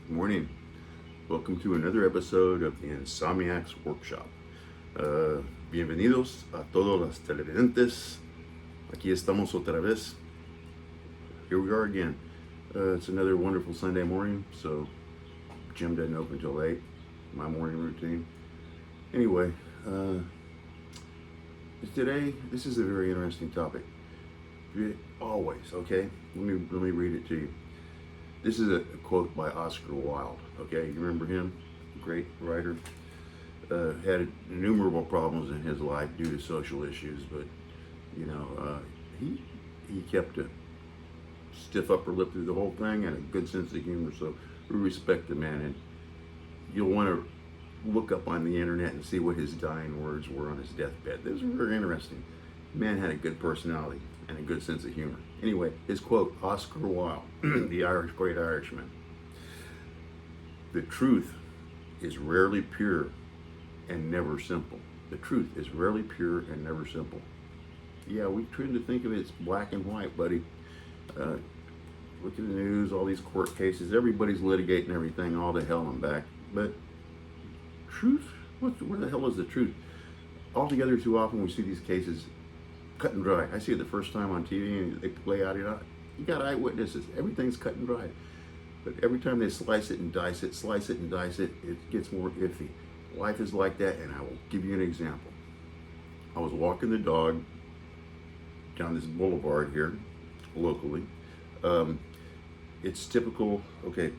Good morning. Welcome to another episode of the Insomniacs Workshop. Bienvenidos a todos los televidentes. Aquí estamos otra vez. Here we are again. It's another wonderful Sunday morning, so gym doesn't open until 8. My morning routine. Anyway, today, this is a very interesting topic. Always, okay? Let me read it to you. This is a quote by Oscar Wilde. Okay, you remember him? Great writer. Had innumerable problems in his life due to social issues, but he kept a stiff upper lip through the whole thing and a good sense of humor. So we respect the man, and you'll want to look up on the internet and see what his dying words were on his deathbed. Those were very interesting. The man had a good personality and a good sense of humor. Anyway, his quote, Oscar Wilde, the great Irishman. The truth is rarely pure and never simple. The truth is rarely pure and never simple. Yeah, we tend to think of it as black and white, buddy. Look at the news, all these court cases, everybody's litigating everything, all to hell and back. But truth, where the hell is the truth? Altogether, too often we see these cases cut and dry. I see it the first time on TV and they lay out, you got eyewitnesses, everything's cut and dry. But every time they slice it and dice it, it gets more iffy. Life is like that, and I will give you an example. I was walking the dog down this boulevard here, locally. It's typical, okay,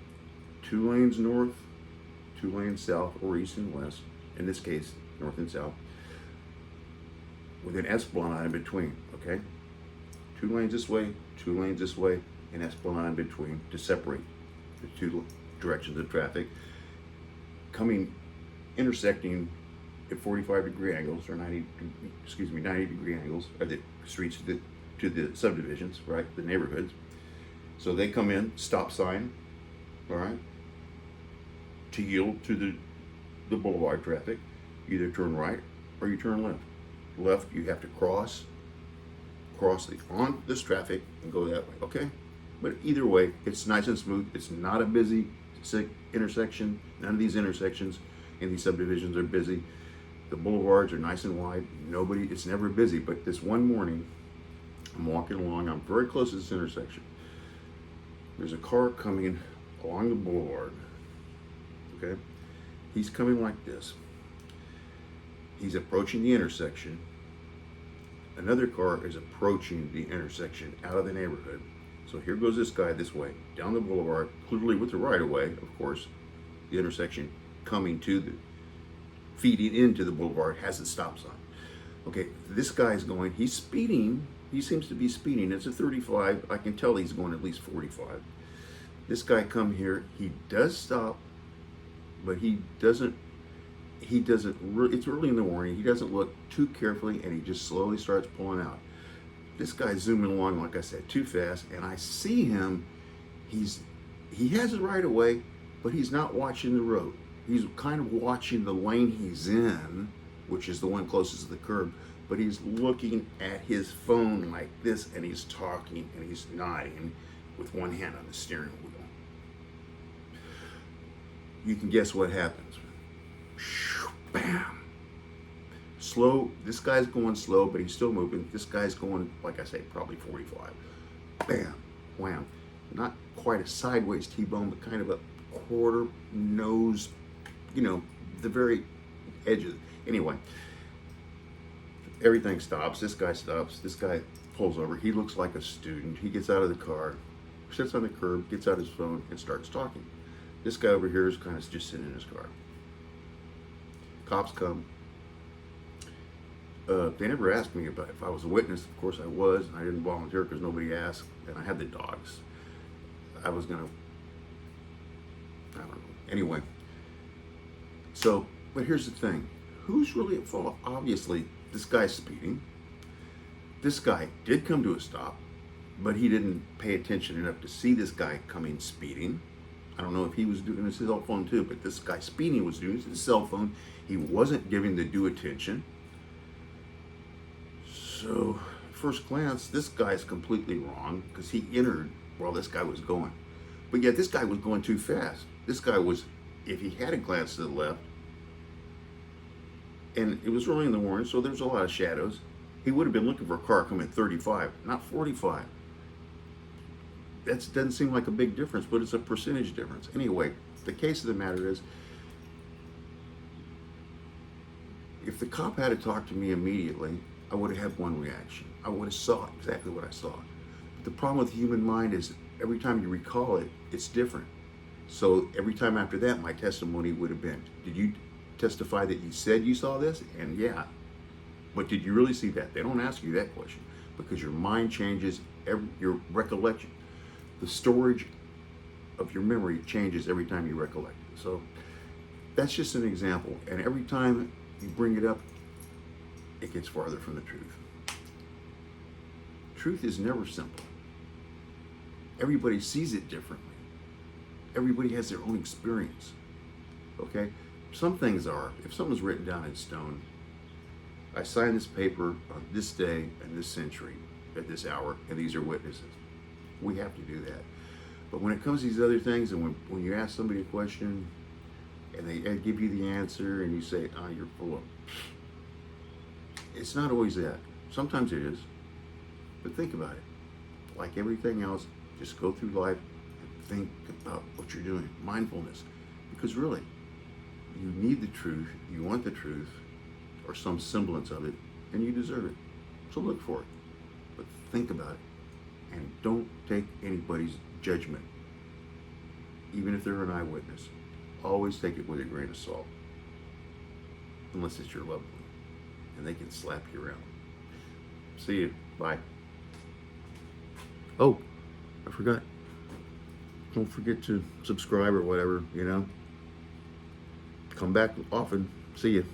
2 lanes north, 2 lanes south, or east and west. In this case, north and south, with an esplanade in between, okay? 2 lanes this way, 2 lanes this way, an esplanade in between to separate the 2 directions of traffic, intersecting at 45-degree angles, or 90-degree angles, are the streets to the subdivisions, right, the neighborhoods. So they come in, stop sign, all right, to yield to the boulevard traffic. You either turn right or you turn left. Left, you have to cross on this traffic and go that way, okay? But either way, it's nice and smooth. It's not a busy intersection. None of these intersections in these subdivisions are busy. The boulevards are nice and wide. It's never busy. But this one morning, I'm walking along. I'm very close to this intersection. There's a car coming along the boulevard, okay? He's coming like this. He's approaching the intersection. Another car is approaching the intersection out of the neighborhood. So here goes this guy this way, down the boulevard, clearly with the right of way, of course. The intersection feeding into the boulevard has a stop sign. Okay, this guy's going, he's speeding. He seems to be speeding. It's a 35. I can tell he's going at least 45. This guy come here, he does stop, but it's early in the morning. He doesn't look too carefully, and he just slowly starts pulling out. This guy's zooming along, like I said, too fast, and I see him. He has it right away, but he's not watching the road. He's kind of watching the lane he's in, which is the one closest to the curb, but he's looking at his phone like this, and he's talking, and he's nodding with one hand on the steering wheel. You can guess what happens. Bam! Slow. This guy's going slow, but he's still moving. This guy's going, like I say, probably 45. Bam! Wham! Not quite a sideways T-bone, but kind of a quarter nose, the very edge of it. Anyway, everything stops. This guy stops. This guy pulls over. He looks like a student. He gets out of the car, sits on the curb, gets out his phone, and starts talking. This guy over here is kind of just sitting in his car. Cops come. They never asked me about if I was a witness. Of course I was, and I didn't volunteer because nobody asked, and I had the dogs. I don't know. Anyway, but here's the thing. Who's really at fault? Obviously, this guy's speeding. This guy did come to a stop, but he didn't pay attention enough to see this guy coming speeding. I don't know if he was doing his cell phone too, but this guy speeding was doing his cell phone. He wasn't giving the due attention. So, first glance, this guy's completely wrong because he entered while this guy was going. But yet this guy was going too fast. This guy was, if he had a glance to the left, and it was early in the morning, so there's a lot of shadows, he would have been looking for a car coming at 35, not 45. That doesn't seem like a big difference, but it's a percentage difference. Anyway, the case of the matter is, if the cop had to talk to me immediately, I would have had one reaction. I would have saw exactly what I saw. But the problem with the human mind is every time you recall it, it's different. So every time after that, my testimony would have been, did you testify that you said you saw this? And yeah, but did you really see that? They don't ask you that question because your mind changes, your recollection. The storage of your memory changes every time you recollect it. So that's just an example. And every time you bring it up, it gets farther from the truth. Truth is never simple. Everybody sees it differently. Everybody has their own experience. Okay? Some things are, if something's written down in stone, I sign this paper on this day and this century at this hour, and these are witnesses. We have to do that. But when it comes to these other things, and when you ask somebody a question, and they give you the answer, and you say, you're full of... It's not always that. Sometimes it is. But think about it. Like everything else, just go through life and think about what you're doing. Mindfulness. Because really, you need the truth, you want the truth, or some semblance of it, and you deserve it. So look for it. But think about it. And don't take anybody's judgment, even if they're an eyewitness. Always take it with a grain of salt. Unless it's your loved one. And they can slap you around. See you. Bye. Oh, I forgot. Don't forget to subscribe or whatever, Come back often. See you.